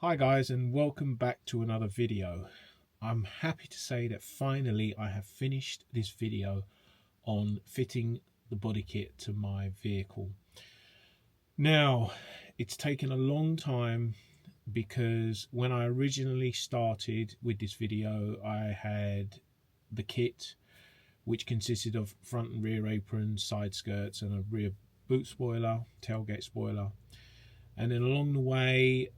Hi guys, and welcome back to another video. I'm happy to say that finally I have finished this video on fitting the body kit to my vehicle. Now, it's taken a long time because when I originally started with this video, I had the kit, which consisted of front and rear aprons, side skirts, and a rear boot spoiler, tailgate spoiler. And then along the way,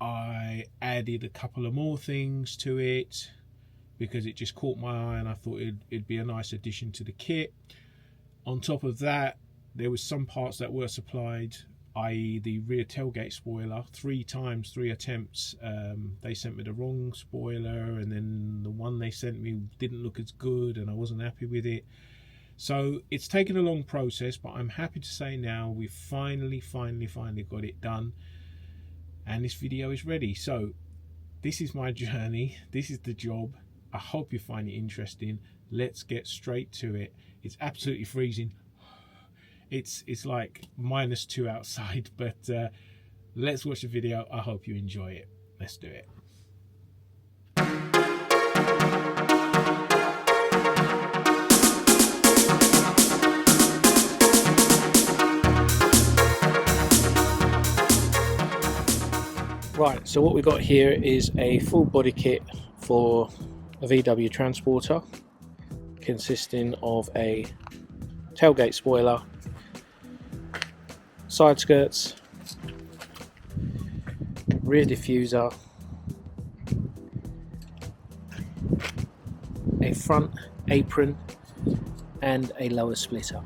I added a couple of more things to it because it just caught my eye and I thought it'd be a nice addition to the kit. On top of that, there was some parts that were supplied, i.e. the rear tailgate spoiler. 3 attempts, they sent me the wrong spoiler, and then the one they sent me didn't look as good and I wasn't happy with it. So it's taken a long process, but I'm happy to say now we've finally got it done. And this video is ready. So this is my journey, this is the job. I hope you find it interesting. Let's get straight to it. It's absolutely freezing. It's like -2 outside, but let's watch the video. I hope you enjoy it. Let's do it. Right, so what we've got here is a full body kit for a VW Transporter, consisting of a tailgate spoiler, side skirts, rear diffuser, a front apron, and a lower splitter.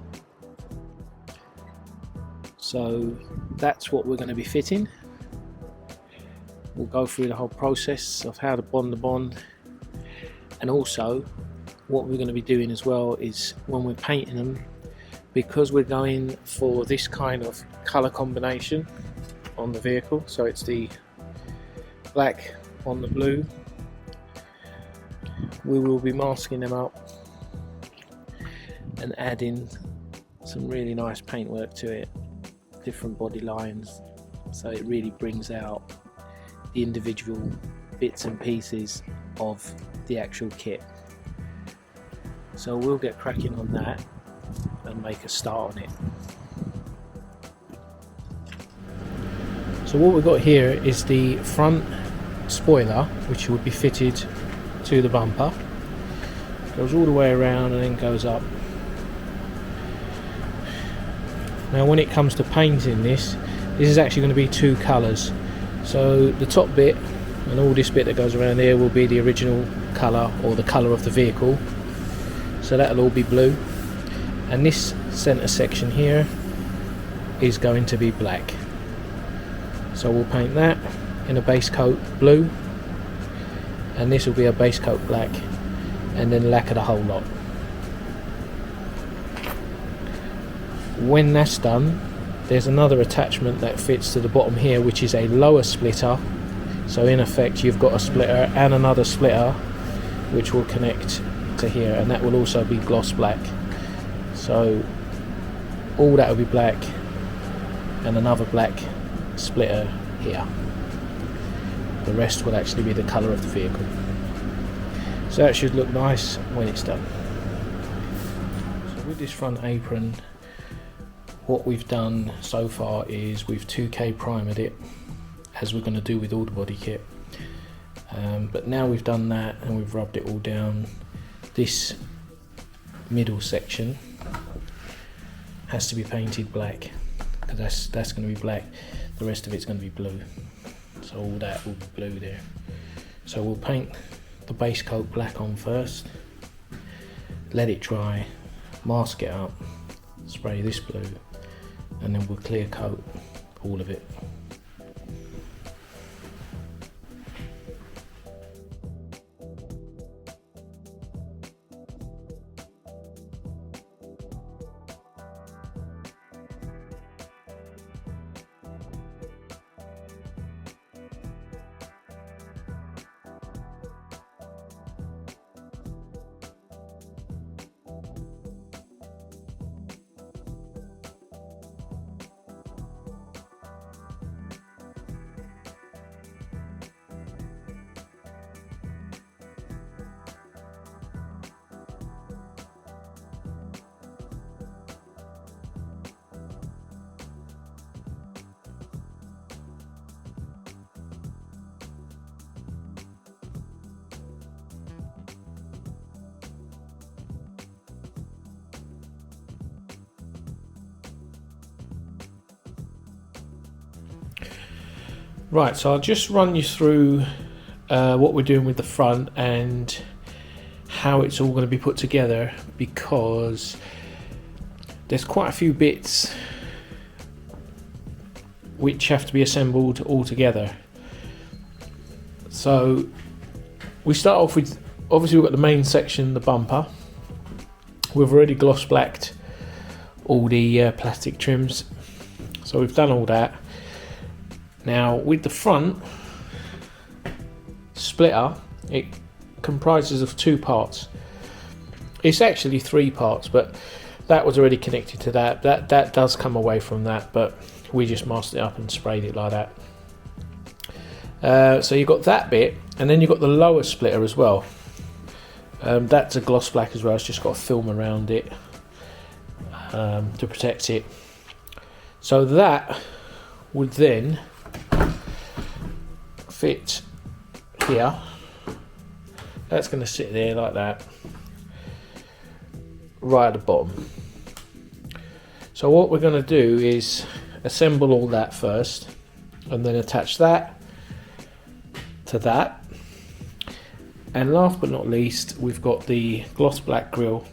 So that's what we're going to be fitting. We'll go through the whole process of how to bond the bond, and also what we're going to be doing as well is when we're painting them, because we're going for this kind of color combination on the vehicle, so it's the black on the blue, we will be masking them up and adding some really nice paintwork to it, different body lines, so it really brings out the individual bits and pieces of the actual kit. So we'll get cracking on that and make a start on it. So what we've got here is the front spoiler, which will be fitted to the bumper. Goes all the way around and then goes up. Now when it comes to painting this is actually going to be 2 colours. So the top bit and all this bit that goes around there will be the original colour, or the colour of the vehicle, so that'll all be blue, and this centre section here is going to be black. So we'll paint that in a base coat blue, and this will be a base coat black, and then lacquer the whole lot. When that's done, there's another attachment that fits to the bottom here, which is a lower splitter. So in effect you've got a splitter and another splitter which will connect to here, and that will also be gloss black. So all that will be black, and another black splitter here. The rest will actually be the colour of the vehicle. So that should look nice when it's done. So with this front apron, what we've done so far is we've 2K primered it, as we're going to do with all the body kit. But now we've done that and we've rubbed it all down, this middle section has to be painted black, because that's going to be black, the rest of it's going to be blue. So all that will be blue there. So we'll paint the base coat black on first, let it dry, mask it up, spray this blue, and then we'll clear coat all of it. Right, so I'll just run you through what we're doing with the front and how it's all going to be put together, because there's quite a few bits which have to be assembled all together. So we start off with, obviously we've got the main section, the bumper. We've already gloss blacked all the plastic trims, so we've done all that. Now with the front splitter, it comprises of two parts. It's actually three parts, but that was already connected to that. That does come away from that, but we just masked it up and sprayed it like that. So you've got that bit, and then you've got the lower splitter as well. That's a gloss black as well. It's just got a film around it to protect it. So that would then fit here. That's going to sit there like that, right at the bottom. So what we're going to do is assemble all that first, and then attach that to that. And last but not least, we've got the gloss black grille,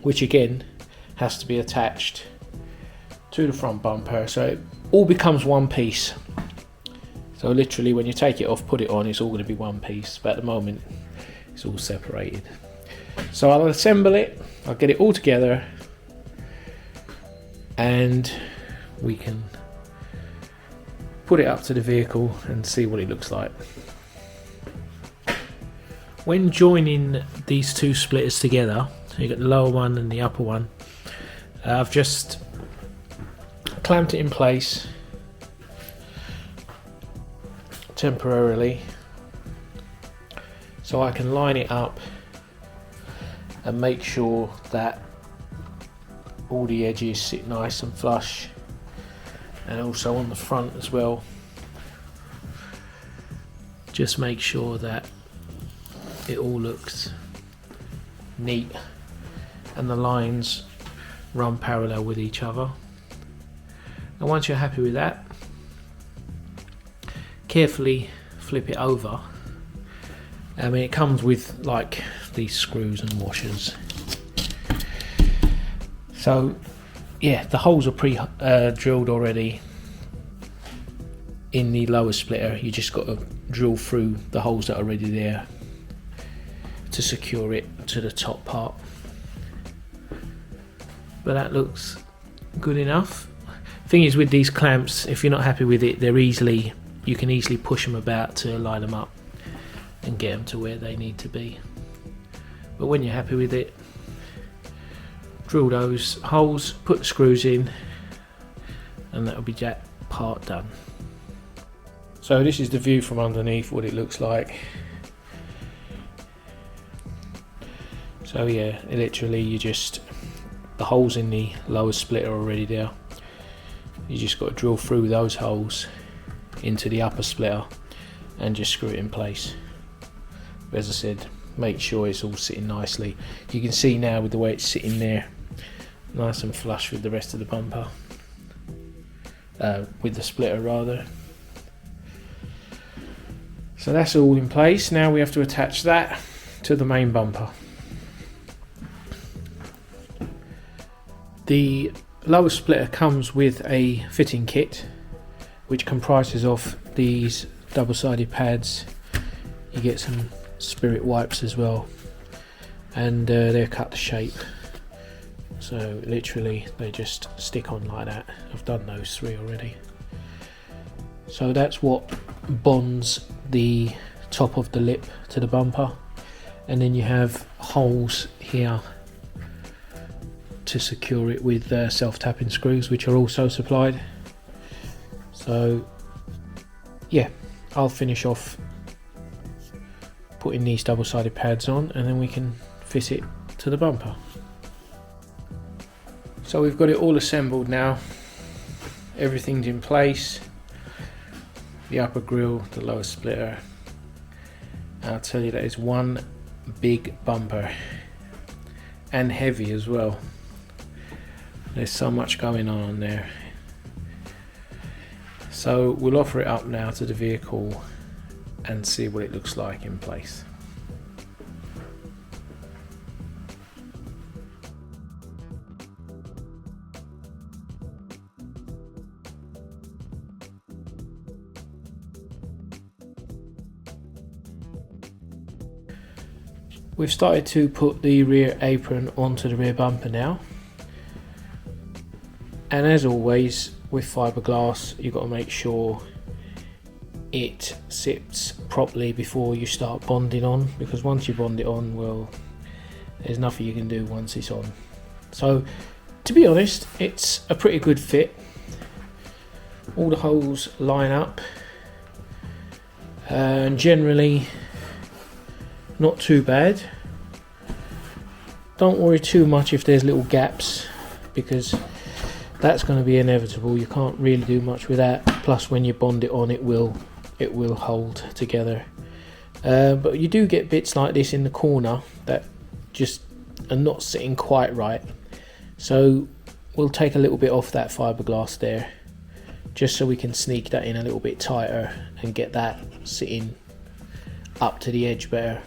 which again has to be attached to the front bumper, so it all becomes one piece. So literally when you take it off, put it on, it's all going to be one piece, but at the moment it's all separated. So I'll assemble it, I'll get it all together, and we can put it up to the vehicle and see what it looks like. When joining these two splitters together, so you got the lower one and the upper one, I've just clamped it in place temporarily so I can line it up and make sure that all the edges sit nice and flush, and also on the front as well. Just make sure that it all looks neat and the lines run parallel with each other. And once you're happy with that, carefully flip it over. I mean, it comes with like these screws and washers. So yeah, the holes are pre-drilled already in the lower splitter. You just got to drill through the holes that are already there to secure it to the top part. But that looks good enough. Thing is, with these clamps, if you're not happy with it, you can easily push them about to line them up and get them to where they need to be. But when you're happy with it, drill those holes, put the screws in, and that'll be that part done. So this is the view from underneath, what it looks like. So yeah, literally the holes in the lower split are already there. You just got to drill through those holes into the upper splitter and just screw it in place. But as I said, make sure it's all sitting nicely. You can see now with the way it's sitting there, nice and flush with the rest of the bumper, with the splitter rather. So that's all in place. Now we have to attach that to the main bumper. The lower splitter comes with a fitting kit, which comprises of these double-sided pads. You get some spirit wipes as well, and they're cut to shape, so literally they just stick on like that. I've done those 3 already. So that's what bonds the top of the lip to the bumper, and then you have holes here to secure it with self-tapping screws, which are also supplied. So yeah, I'll finish off putting these double-sided pads on, and then we can fit it to the bumper. So we've got it all assembled now, everything's in place, the upper grille, the lower splitter. I'll tell you, that is one big bumper, and heavy as well. There's so much going on there. So we'll offer it up now to the vehicle and see what it looks like in place. We've started to put the rear apron onto the rear bumper now, and as always with fiberglass, you've got to make sure it sits properly before you start bonding on, because once you bond it on, well, there's nothing you can do once it's on. So to be honest, it's a pretty good fit. All the holes line up, and generally not too bad. Don't worry too much if there's little gaps, because that's going to be inevitable. You can't really do much with that. Plus when you bond it on, it will hold together. But you do get bits like this in the corner that just are not sitting quite right. So we'll take a little bit off that fiberglass there, just so we can sneak that in a little bit tighter and get that sitting up to the edge better.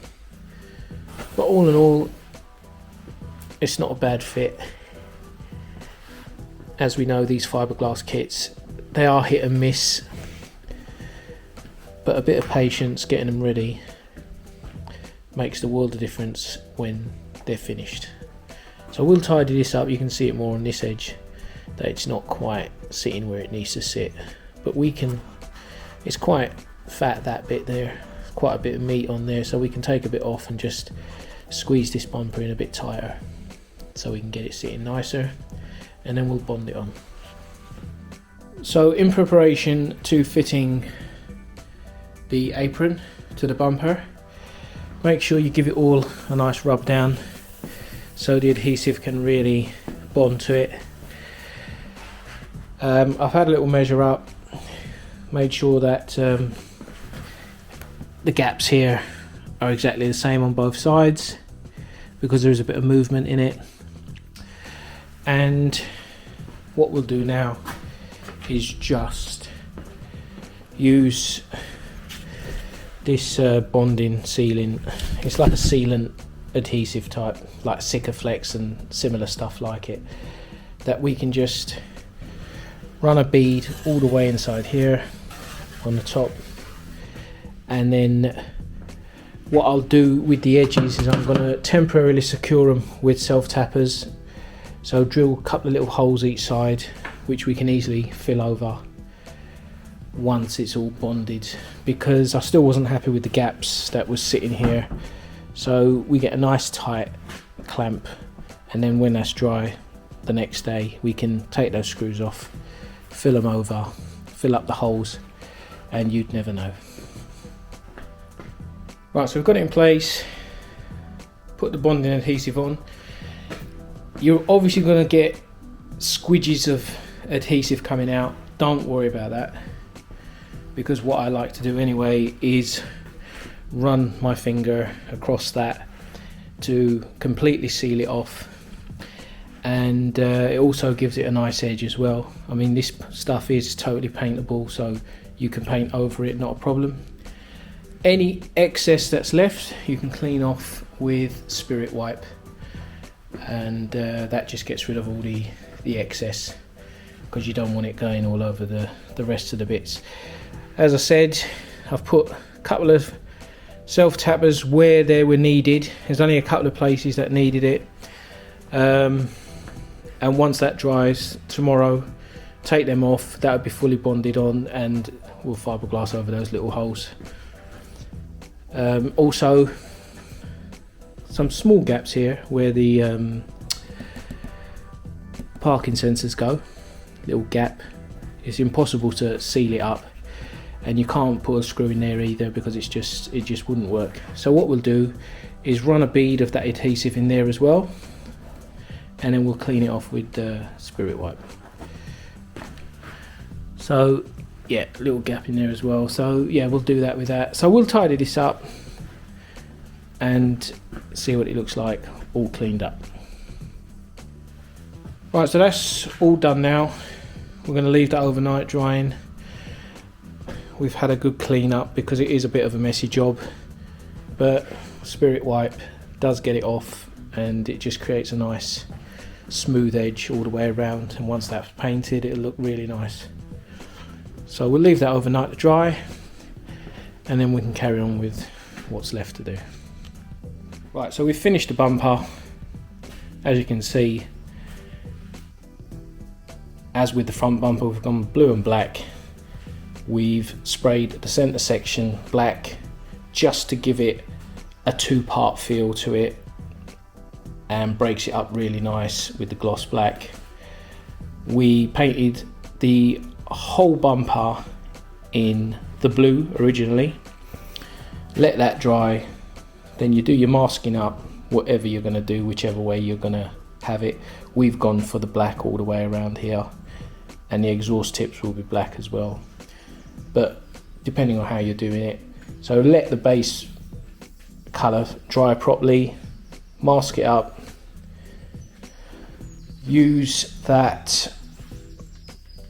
But all in all, it's not a bad fit. As we know, these fiberglass kits, they are hit and miss, but a bit of patience getting them ready makes the world of difference when they're finished. So we'll tidy this up. You can see it more on this edge, that it's not quite sitting where it needs to sit, but we can, it's quite fat, that bit there, quite a bit of meat on there, so we can take a bit off and just squeeze this bumper in a bit tighter so we can get it sitting nicer, and then we'll bond it on. So in preparation to fitting the apron to the bumper, make sure you give it all a nice rub down so the adhesive can really bond to it. I've had a little measure up, made sure that the gaps here are exactly the same on both sides, because there is a bit of movement in it. And what we'll do now is just use this bonding sealing. It's like a sealant adhesive type, like Sikaflex and similar stuff like it, that we can just run a bead all the way inside here on the top, and then what I'll do with the edges is I'm going to temporarily secure them with self-tappers. So drill a couple of little holes each side, which we can easily fill over once it's all bonded, because I still wasn't happy with the gaps that was sitting here. So we get a nice tight clamp, and then when that's dry the next day, we can take those screws off, fill them over, fill up the holes, and you'd never know. Right, so we've got it in place, put the bonding adhesive on. You're obviously going to get squidges of adhesive coming out. Don't worry about that, because what I like to do anyway is run my finger across that to completely seal it off, and it also gives it a nice edge as well. I mean, this stuff is totally paintable, so you can paint over it, not a problem. Any excess that's left you can clean off with Spirit Wipe, and that just gets rid of all the excess, because you don't want it going all over the rest of the bits. As I said, I've put a couple of self-tappers where they were needed. There's only a couple of places that needed it, and once that dries tomorrow, take them off. That would be fully bonded on, and we'll fiberglass over those little holes. Also, some small gaps here where the parking sensors go, little gap. It's impossible to seal it up, and you can't put a screw in there either, because it just wouldn't work. So what we'll do is run a bead of that adhesive in there as well, and then we'll clean it off with the Spirit Wipe. So yeah, little gap in there as well. So yeah, we'll do that with that. So we'll tidy this up and see what it looks like all cleaned up. Right, so that's all done now. We're going to leave that overnight drying, we've had a good clean up because it is a bit of a messy job, but Spirit Wipe does get it off and it just creates a nice smooth edge all the way around, and once that's painted it'll look really nice. So we'll leave that overnight to dry and then we can carry on with what's left to do. Right, so we've finished the bumper. As you can see, as with the front bumper, we've gone blue and black. We've sprayed the centre section black just to give it a two-part feel to it and breaks it up really nice with the gloss black. We painted the whole bumper in the blue originally, let that dry, then you do your masking up, whatever you're going to do, whichever way you're going to have it. We've gone for the black all the way around here, and the exhaust tips will be black as well, but depending on how you're doing it. So let the base colour dry properly, mask it up, use that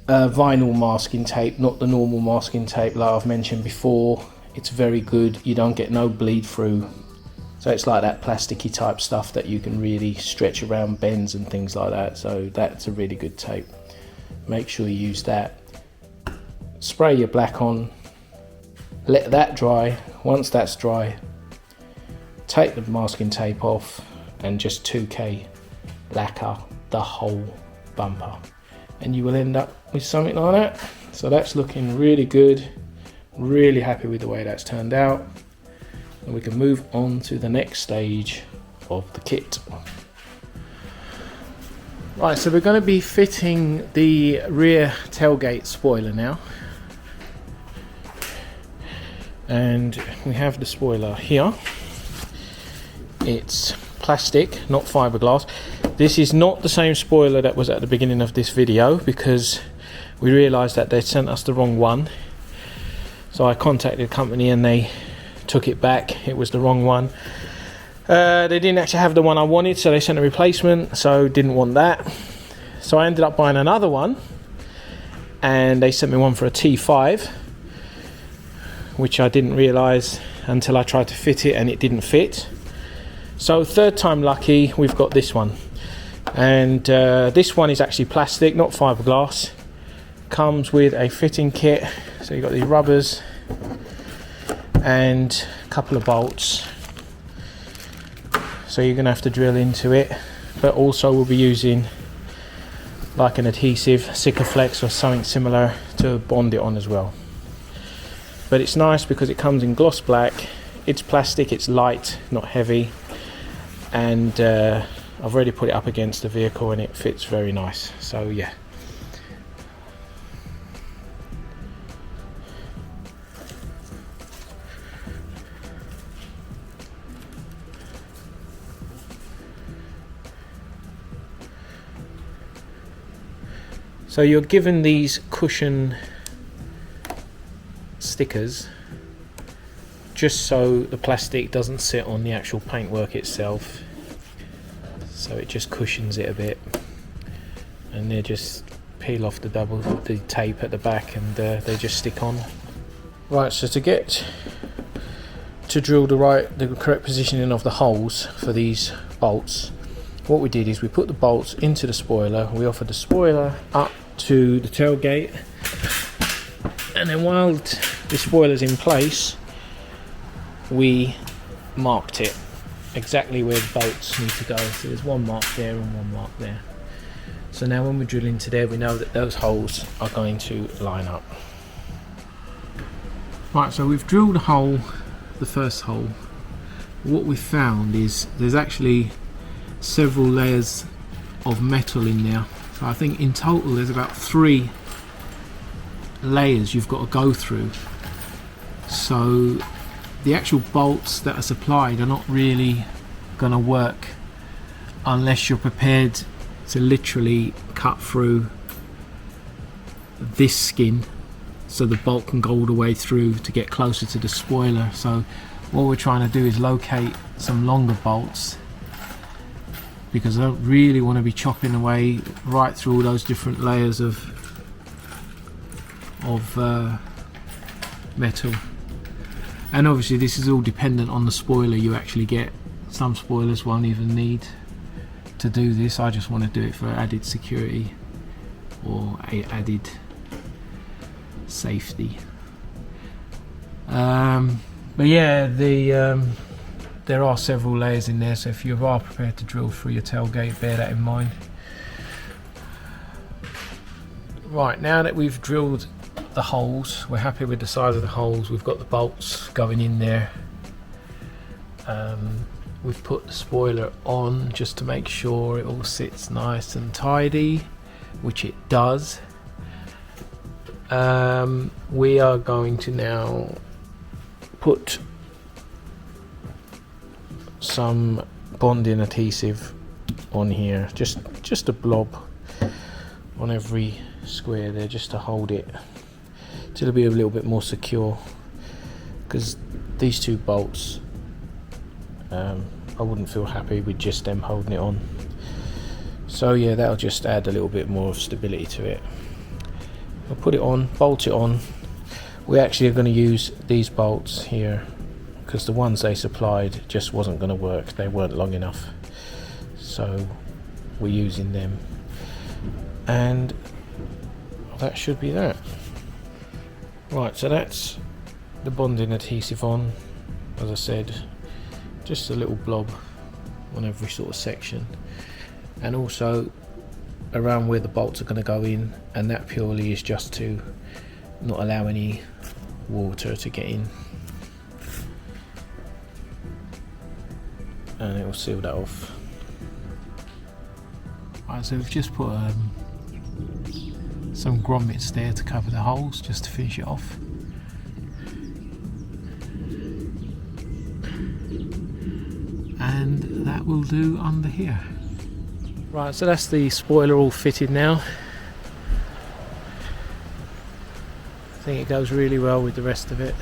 vinyl masking tape, not the normal masking tape like I've mentioned before. It's very good, you don't get no bleed through. So it's like that plasticky type stuff that you can really stretch around bends and things like that. So that's a really good tape. Make sure you use that. Spray your black on, let that dry. Once that's dry, take the masking tape off and just 2K lacquer the whole bumper, and you will end up with something like that. So that's looking really good. Really happy with the way that's turned out. And we can move on to the next stage of the kit. Right, so we're going to be fitting the rear tailgate spoiler now. And we have the spoiler here. It's plastic, not fiberglass. This is not the same spoiler that was at the beginning of this video, because we realized that they sent us the wrong one. So I contacted the company and they took it back. It was the wrong one. They didn't actually have the one I wanted, so they sent a replacement, so didn't want that. So I ended up buying another one, and they sent me one for a T5, which I didn't realize until I tried to fit it and it didn't fit. So third time lucky, we've got this one. And this one is actually plastic, not fiberglass. Comes with a fitting kit. So you've got these rubbers and a couple of bolts. So you're going to have to drill into it, but also we'll be using like an adhesive, Sikaflex or something similar to bond it on as well. But it's nice because it comes in gloss black. It's plastic, it's light, not heavy, and I've already put it up against the vehicle and it fits very nice. So yeah. So you're given these cushion stickers just so the plastic doesn't sit on the actual paintwork itself. So it just cushions it a bit, and they just peel off the tape at the back, and they just stick on. Right, so to drill the correct positioning of the holes for these bolts, what we did is we put the bolts into the spoiler. We offered the spoiler up to the tailgate, and then while the spoiler's in place, we marked it exactly where the bolts need to go. So there's one mark there and one mark there. So now when we drill into there, we know that those holes are going to line up. Right, so we've drilled a hole, the first hole. What we've found is there's actually several layers of metal in there. So I think in total there's about 3 layers you've got to go through. So the actual bolts that are supplied are not really going to work unless you're prepared to literally cut through this skin so the bolt can go all the way through to get closer to the spoiler. So what we're trying to do is locate some longer bolts, because I don't really want to be chopping away right through all those different layers of metal. And obviously this is all dependent on the spoiler you actually get. Some spoilers won't even need to do this. I just want to do it for added security or added safety. But yeah, there are several layers in there, so if you are prepared to drill through your tailgate, bear that in mind. Right, now that we've drilled the holes, we're happy with the size of the holes, we've got the bolts going in there. We've put the spoiler on just to make sure it all sits nice and tidy, which it does. We are going to now put some bonding adhesive on here, just a blob on every square there, just to hold it till it'll be a little bit more secure, because these two bolts, I wouldn't feel happy with just them holding it on. So yeah, that'll just add a little bit more of stability to it. I'll put it on, bolt it on. We actually are going to use these bolts here because the ones they supplied just wasn't going to work. They weren't long enough, so we're using them, and that should be that. Right, so that's the bonding adhesive on. As I said, just a little blob on every sort of section, and also around where the bolts are going to go in, and that purely is just to not allow any water to get in, and it will seal that off. Right, so we've just put some grommets there to cover the holes, just to finish it off. And that will do under here. Right, so that's the spoiler all fitted now. I think it goes really well with the rest of it.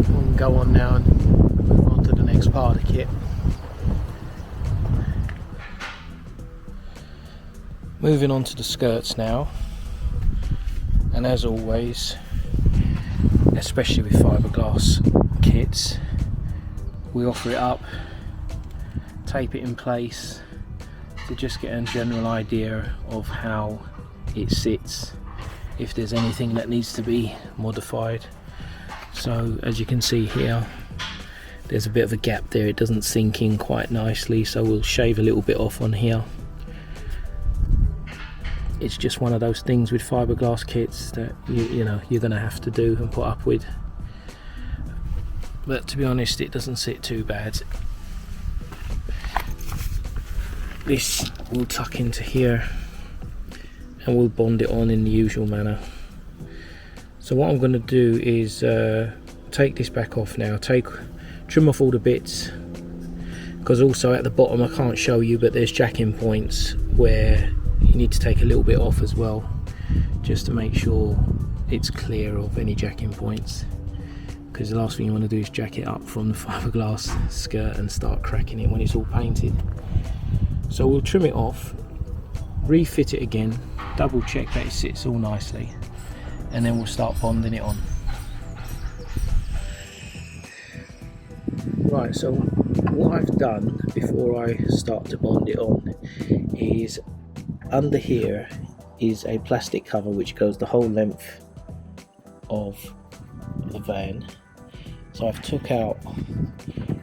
We'll go on now and move on to the next part of the kit. Moving on to the skirts now, and as always, especially with fiberglass kits, we offer it up, tape it in place to just get a general idea of how it sits, if there's anything that needs to be modified. So as you can see here, there's a bit of a gap there, it doesn't sink in quite nicely, so we'll shave a little bit off on here. It's just one of those things with fiberglass kits that you know you're going to have to do and put up with. But to be honest, it doesn't sit too bad. This will tuck into here and we'll bond it on in the usual manner. So what I'm going to do is take this back off now, trim off all the bits, because also at the bottom I can't show you, but there's jacking points where you need to take a little bit off as well, just to make sure it's clear of any jacking points, because the last thing you want to do is jack it up from the fiberglass skirt and start cracking it when it's all painted. So we'll trim it off, refit it again, double check that it sits all nicely, and then we'll start bonding it on. Right, so what I've done before I start to bond it on is, under here is a plastic cover which goes the whole length of the van. So I've took out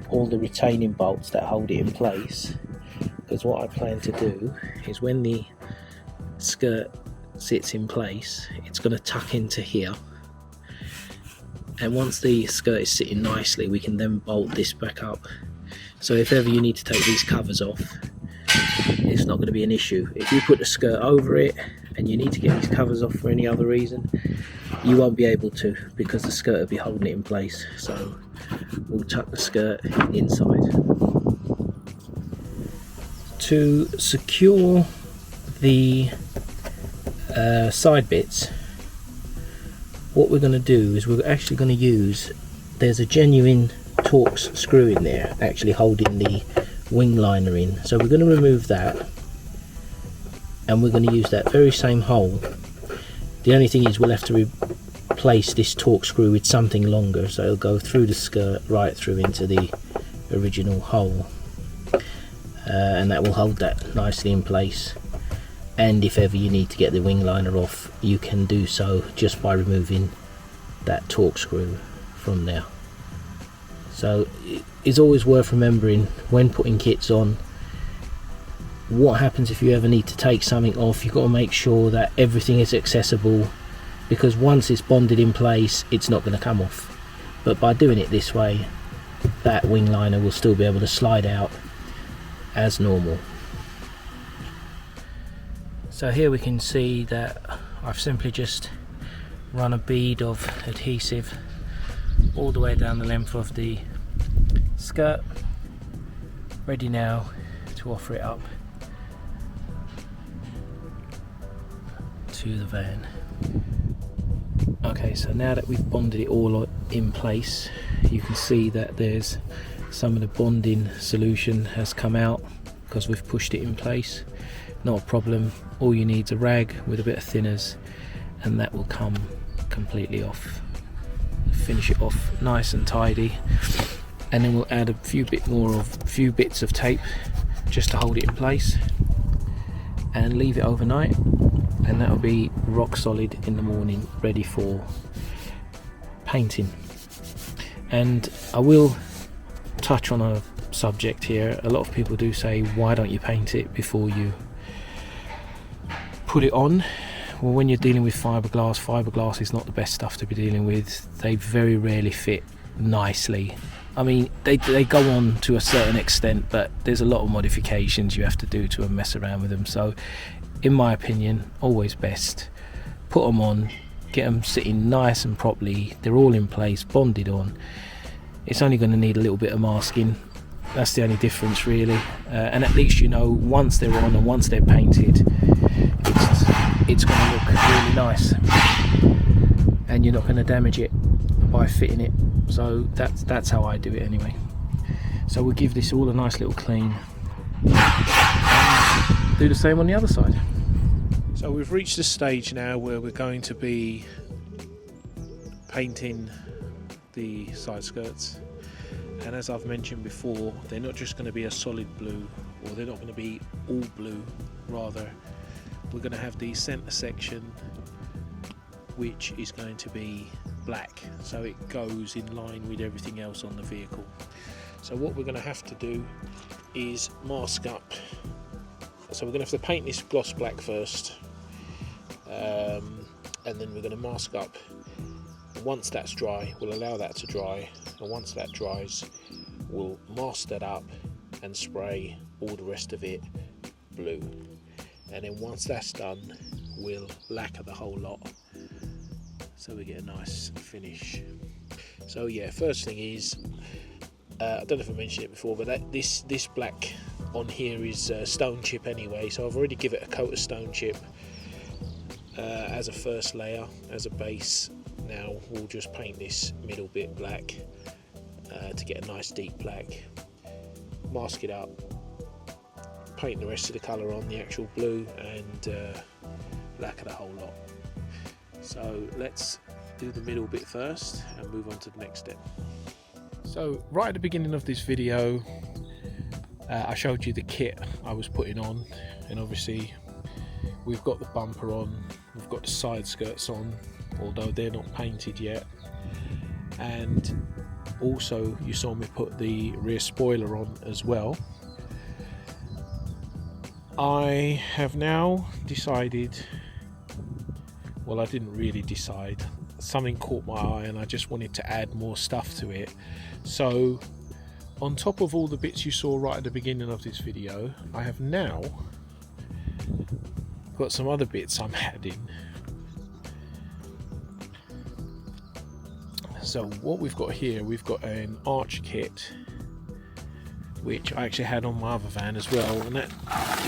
all the retaining bolts that hold it in place, because what I plan to do is when the skirt sits in place, it's going to tuck into here, and once the skirt is sitting nicely, we can then bolt this back up. So if ever you need to take these covers off, it's not going to be an issue. If you put the skirt over it and you need to get these covers off for any other reason, you won't be able to, because the skirt will be holding it in place. So we'll tuck the skirt inside. To secure the side bits, what we're going to do is we're actually going to use, there's a genuine Torx screw in there actually holding the wing liner in. So we're going to remove that, and we're going to use that very same hole. The only thing is we'll have to replace this Torx screw with something longer, so it'll go through the skirt right through into the original hole, and that will hold that nicely in place. And if ever you need to get the wing liner off, you can do so just by removing that Torx screw from there. So it's always worth remembering when putting kits on, what happens if you ever need to take something off. You've got to make sure that everything is accessible, because once it's bonded in place, it's not going to come off. But by doing it this way, that wing liner will still be able to slide out as normal. So here we can see that I've simply just run a bead of adhesive all the way down the length of the skirt, ready now to offer it up to the van. Okay, so now that we've bonded it all in place, you can see that there's some of the bonding solution has come out because we've pushed it in place. Not a problem. All you need is a rag with a bit of thinners, and that will come completely off. Finish it off nice and tidy, and then we'll add a few bits of tape just to hold it in place, and leave it overnight, and that'll be rock solid in the morning, ready for painting. And I will touch on a subject here. A lot of people do say, why don't you paint it before you put it on? Well, when you're dealing with fiberglass is not the best stuff to be dealing with. They very rarely fit nicely. I mean, they go on to a certain extent, but there's a lot of modifications you have to do to mess around with them. So in my opinion, always best put them on, get them sitting nice and properly. They're all in place, bonded on. It's only going to need a little bit of masking. That's the only difference really, and at least you know once they're on and once they're painted, it's going to look really nice, and you're not going to damage it by fitting it. So that's how I do it anyway. So we'll give this all a nice little clean, and do the same on the other side. So we've reached the stage now where we're going to be painting the side skirts. And as I've mentioned before, they're not just going to be a solid blue, or they're not going to be all blue. Rather, we're going to have the centre section which is going to be black, so it goes in line with everything else on the vehicle. So what we're going to have to do is mask up. So we're going to have to paint this gloss black first, and then we're going to mask up. Once that's dry, we'll allow that to dry, and once that dries, we'll mask that up and spray all the rest of it blue. And then once that's done, we'll lacquer the whole lot so we get a nice finish. So yeah, first thing is, I don't know if I mentioned it before, but this black on here is stone chip anyway, so I've already given it a coat of stone chip as a first layer, as a base. Now we'll just paint this middle bit black to get a nice deep black, mask it up, paint the rest of the colour on the actual blue, and lacquer the whole lot. So let's do the middle bit first and move on to the next step. So right at the beginning of this video, I showed you the kit I was putting on, and obviously we've got the bumper on, we've got the side skirts on, although they're not painted yet, and also you saw me put the rear spoiler on as well. I have now decided, well, I didn't really decide, something caught my eye and I just wanted to add more stuff to it. So on top of all the bits you saw right at the beginning of this video, I have now got some other bits I'm adding. So what we've got here, we've got an arch kit, which I actually had on my other van as well, and that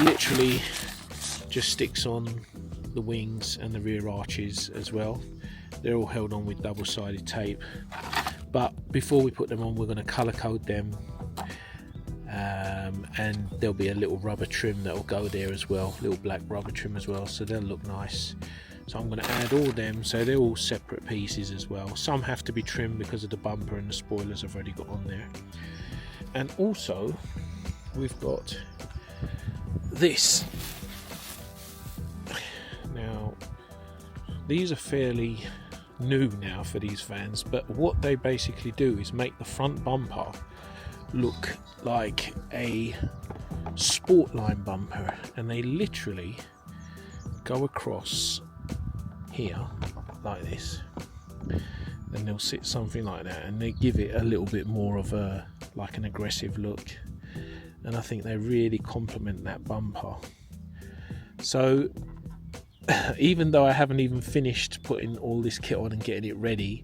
literally just sticks on the wings and the rear arches as well. They're all held on with double-sided tape. But before we put them on, we're going to colour code them, and there'll be a little rubber trim that will go there as well, little black rubber trim as well, so they'll look nice. So I'm going to add all them, so they're all separate pieces as well. Some have to be trimmed because of the bumper and the spoilers I've already got on there. And also we've got this. Now these are fairly new now for these vans, but what they basically do is make the front bumper look like a sport line bumper, and they literally go across here like this, and they'll sit something like that, and they give it a little bit more of a like an aggressive look, and I think they really complement that bumper. So even though I haven't even finished putting all this kit on and getting it ready,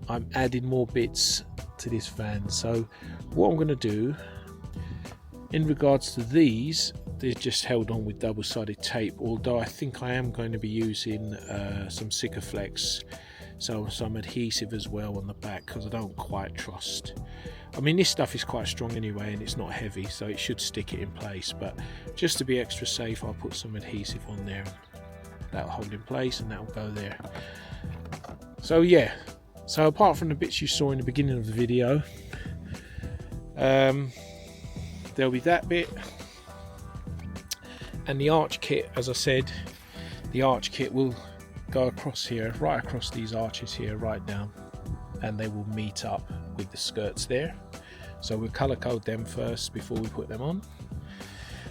I'm adding more bits to this van. So what I'm going to do in regards to these, they're just held on with double-sided tape, although I think I am going to be using some Sikaflex, so some adhesive as well on the back, because I don't quite trust. I mean, this stuff is quite strong anyway, and it's not heavy, so it should stick it in place, but just to be extra safe, I'll put some adhesive on there. That'll hold in place and that'll go there. So yeah, so apart from the bits you saw in the beginning of the video, there'll be that bit, and the arch kit, as I said, the arch kit will go across here, right across these arches here, right down, and they will meet up with the skirts there. So we'll colour code them first before we put them on.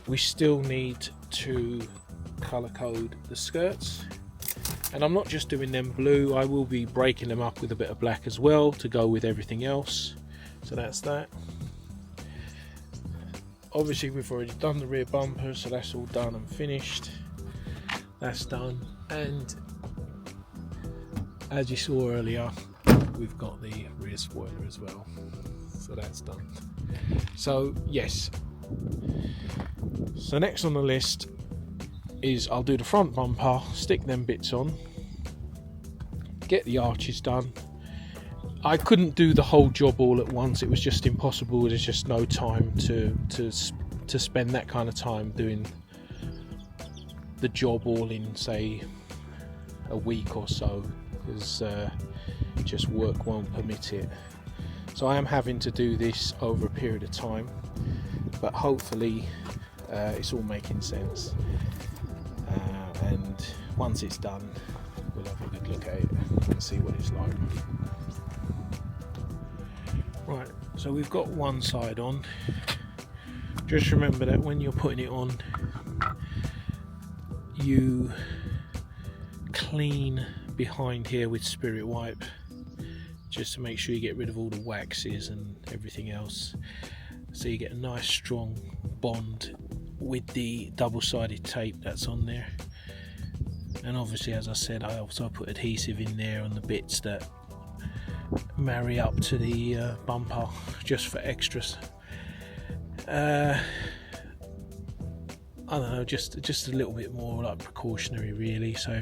We still need to colour code the skirts, and I'm not just doing them blue, I will be breaking them up with a bit of black as well to go with everything else. So that's that. Obviously we've already done the rear bumper, so that's all done and finished. That's done, and as you saw earlier, we've got the rear spoiler as well, so that's done. So yes, so next on the list is I'll do the front bumper, stick them bits on, get the arches done. I couldn't do the whole job all at once, it was just impossible. There's just no time to spend that kind of time doing the job all in, say, a week or so, because just work won't permit it. So I am having to do this over a period of time, but hopefully it's all making sense, and once it's done we'll have a good look at it and see what it's like. Right, so we've got one side on. Just remember that when you're putting it on, you clean behind here with spirit wipe, just to make sure you get rid of all the waxes and everything else, so you get a nice strong bond with the double-sided tape that's on there. And obviously, as I said, I also put adhesive in there on the bits that marry up to the bumper, just for extras. I don't know, just a little bit more like precautionary really, so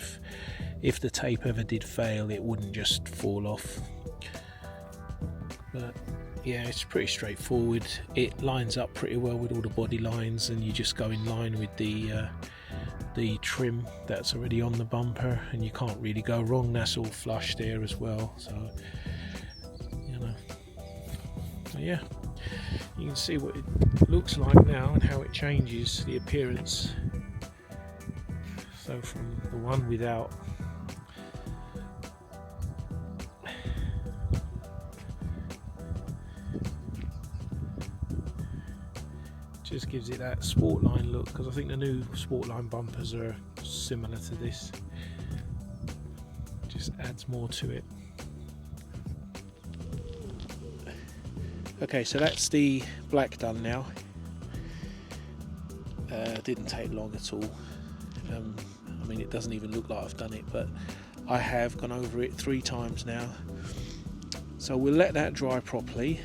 if the tape ever did fail, it wouldn't just fall off. But yeah, it's pretty straightforward. It lines up pretty well with all the body lines, and you just go in line with the trim that's already on the bumper, and you can't really go wrong. That's all flush there as well, so you know. So yeah, you can see what it looks like now and how it changes the appearance. So from the one without, just gives it that Sportline look, because I think the new Sportline bumpers are similar to this. Just adds more to it. Okay, so that's the black done now. Didn't take long at all. I mean, it doesn't even look like I've done it, but I have gone over it 3 times now. So we'll let that dry properly,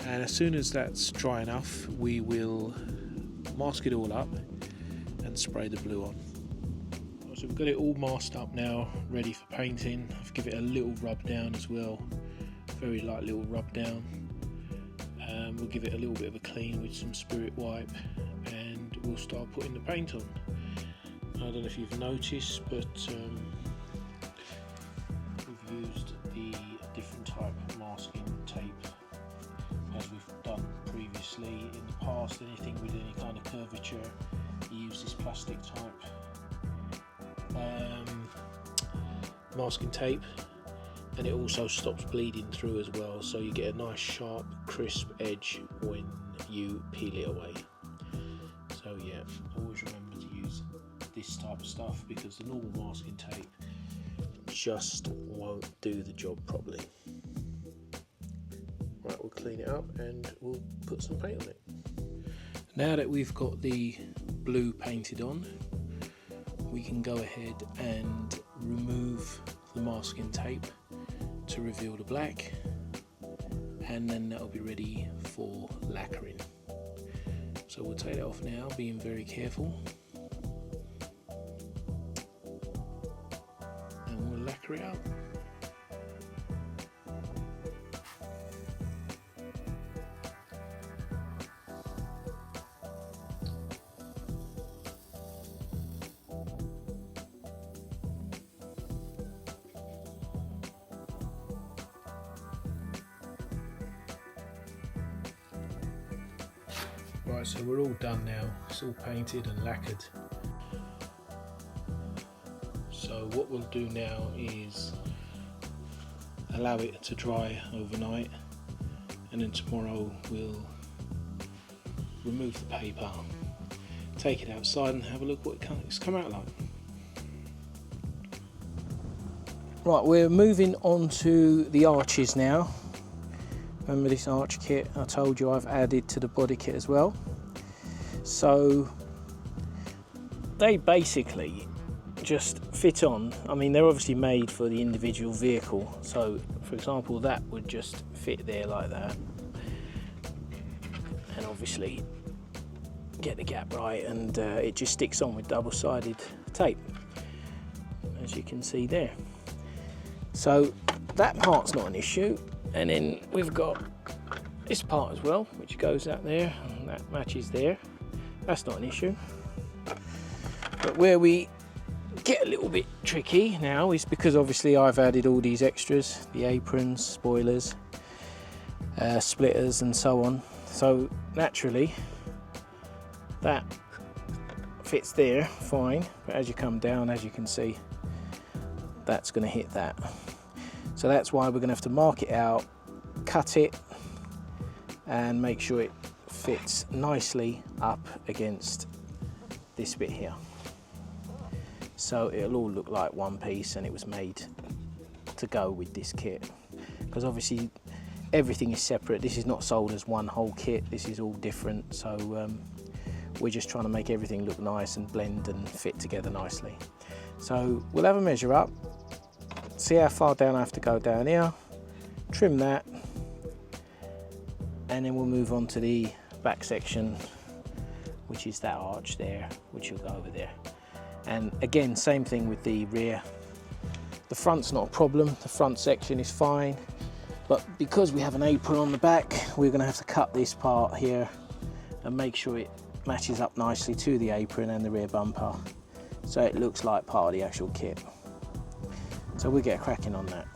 and as soon as that's dry enough, we will mask it all up and spray the blue on. So So we've got it all masked up now, ready for painting. I've given it a little rub down as well, very light little rub down. We'll give it a little bit of a clean with some spirit wipe, and we'll start putting the paint on. I don't know if you've noticed, but we've used the different type of masking tape as we've done previously in the past. Anything with any kind of curvature, you use this plastic type masking tape, and it also stops bleeding through as well, so you get a nice sharp crisp edge when you peel it away. So yeah, always remember to use this type of stuff, because the normal masking tape just won't do the job properly. Right, we'll clean it up and we'll put some paint on it. Now that we've got the blue painted on, we can go ahead and remove the masking tape to reveal the black, and then that'll be ready for lacquering. So we'll take it off now, being very careful, and we'll lacquer it up. Right, so we're all done now, it's all painted and lacquered. So what we'll do now is allow it to dry overnight, and then tomorrow we'll remove the paper, take it outside and have a look what it's come out like. Right, we're moving on to the arches now. Remember this arch kit I told you I've added to the body kit as well. So they basically just fit on. I mean, they're obviously made for the individual vehicle. So for example, that would just fit there like that. And obviously get the gap right, and it just sticks on with double-sided tape, as you can see there. So that part's not an issue. And then we've got this part as well, which goes out there, and that matches there. That's not an issue. But where we get a little bit tricky now is because obviously I've added all these extras, the aprons, spoilers, splitters and so on. So naturally that fits there fine, but as you come down, as you can see, that's going to hit that. So that's why we're going to have to mark it out, cut it, and make sure it fits nicely up against this bit here. So it'll all look like one piece, and it was made to go with this kit. Because obviously everything is separate. This is not sold as one whole kit. This is all different. So we're just trying to make everything look nice and blend and fit together nicely. So we'll have a measure up. See how far down I have to go down here, trim that, and then we'll move on to the back section, which is that arch there, which will go over there. And again, same thing with the rear. The front's not a problem, the front section is fine, but because we have an apron on the back, we're going to have to cut this part here and make sure it matches up nicely to the apron and the rear bumper, so it looks like part of the actual kit. So we'll get cracking on that.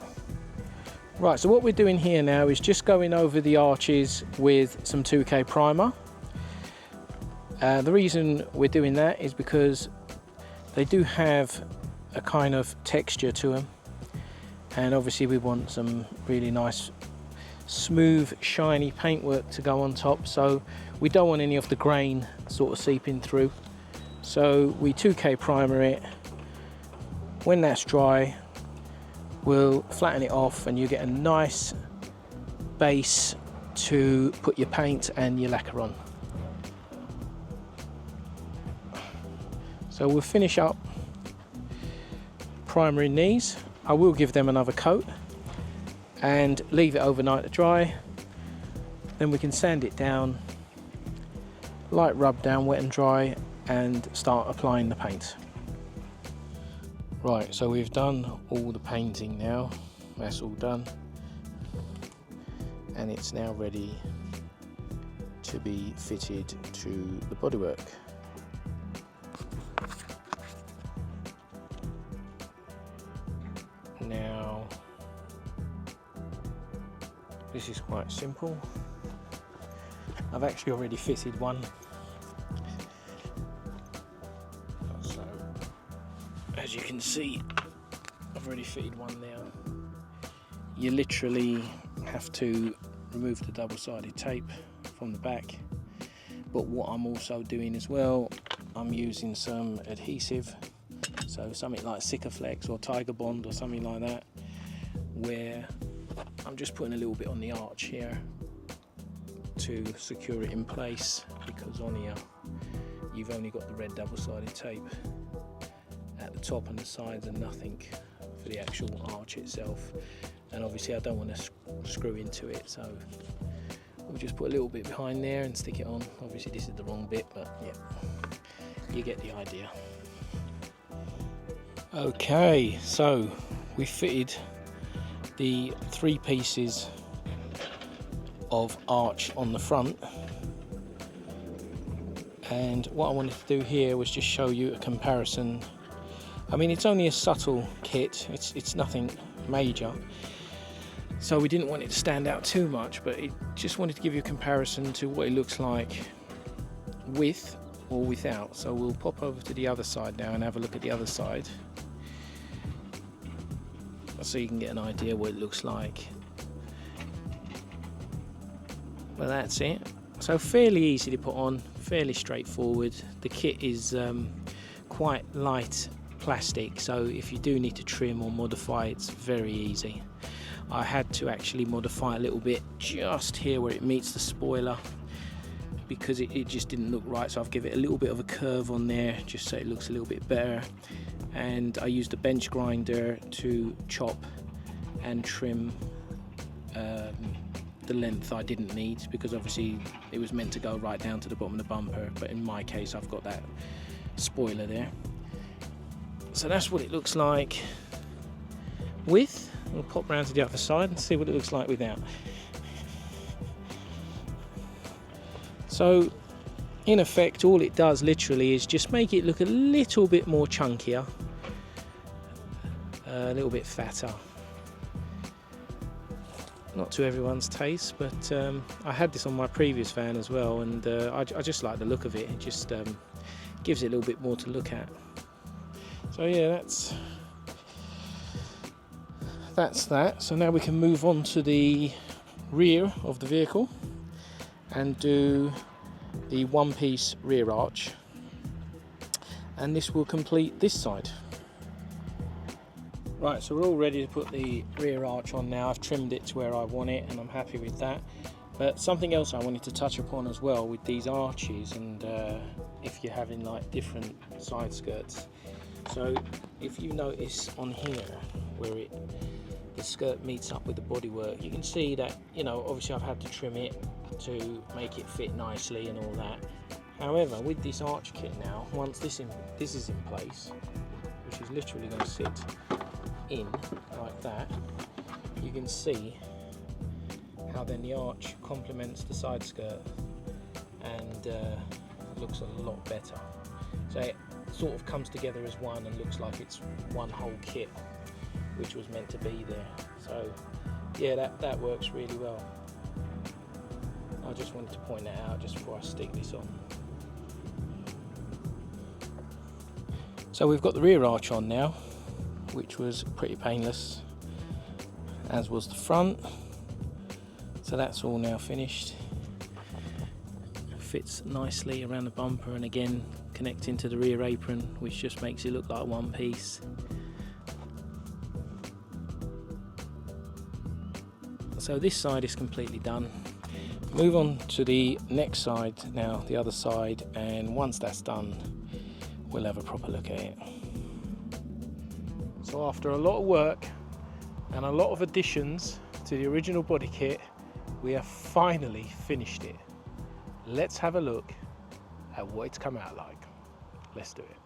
Right, so what we're doing here now is just going over the arches with some 2K primer. The reason we're doing that is because they do have a kind of texture to them, and obviously we want some really nice smooth shiny paintwork to go on top, so we don't want any of the grain sort of seeping through. So we 2K primer it. When that's dry, we'll flatten it off, and you get a nice base to put your paint and your lacquer on. So we'll finish up primering these. I will give them another coat and leave it overnight to dry. Then we can sand it down, light rub down, wet and dry, and start applying the paint. Right, so we've done all the painting now, that's all done, and it's now ready to be fitted to the bodywork. Now, this is quite simple. I've actually already fitted one. So, as you can see, I've already fitted one now. You literally have to remove the double-sided tape from the back. But what I'm also doing as well, I'm using some adhesive. So something like Sikaflex or Tiger Bond or something like that, where I'm just putting a little bit on the arch here to secure it in place, because on here you've only got the red double-sided tape at the top and the sides and nothing for the actual arch itself. And obviously I don't want to screw into it, so we'll just put a little bit behind there and stick it on. Obviously this is the wrong bit, but yeah, you get the idea. Okay, so we fitted the 3 pieces of arch on the front, and what I wanted to do here was just show you a comparison. I mean, it's only a subtle kit, it's nothing major, so we didn't want it to stand out too much, but it just wanted to give you a comparison to what it looks like with or without. So we'll pop over to the other side now and have a look at the other side, so you can get an idea what it looks like. Well, that's it. So fairly easy to put on, fairly straightforward. The kit is quite light plastic, so if you do need to trim or modify, it's very easy. I had to actually modify a little bit just here where it meets the spoiler, because it just didn't look right, so I've given it a little bit of a curve on there just so it looks a little bit better. And I used a bench grinder to chop and trim the length I didn't need, because obviously it was meant to go right down to the bottom of the bumper, but in my case I've got that spoiler there. So that's what it looks like with. We'll pop round to the other side and see what it looks like without. So in effect, all it does literally is just make it look a little bit more chunkier, a little bit fatter. Not to everyone's taste, but I had this on my previous van as well, and I just like the look of it. It just gives it a little bit more to look at. So yeah, that's that. So now we can move on to the rear of the vehicle and do the 1-piece rear arch, and this will complete this side. Right, so we're all ready to put the rear arch on now. I've trimmed it to where I want it and I'm happy with that. But something else I wanted to touch upon as well with these arches, and if you're having like different side skirts. So if you notice on here where the skirt meets up with the bodywork, you can see that, you know, obviously I've had to trim it to make it fit nicely and all that. However, with this arch kit now, once this is in place, which is literally going to sit in like that, you can see how then the arch complements the side skirt and looks a lot better. So it sort of comes together as one and looks like it's one whole kit, which was meant to be there. So yeah, that works really well. I just wanted to point that out just before I stick this on. So we've got the rear arch on now, which was pretty painless, as was the front. So that's all now finished. Fits nicely around the bumper, and again connecting to the rear apron, which just makes it look like one piece. So this side is completely done. Move on to the next side now, the other side, and once that's done, we'll have a proper look at it. So after a lot of work and a lot of additions to the original body kit, we have finally finished it. Let's have a look at what it's come out like. Let's do it.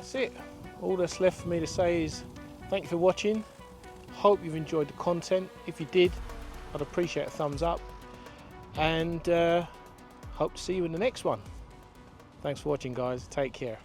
that's it. All that's left for me to say is thank you for watching. Hope you've enjoyed the content. If you did, I'd appreciate a thumbs up, and hope to see you in the next one. Thanks for watching, guys. Take care.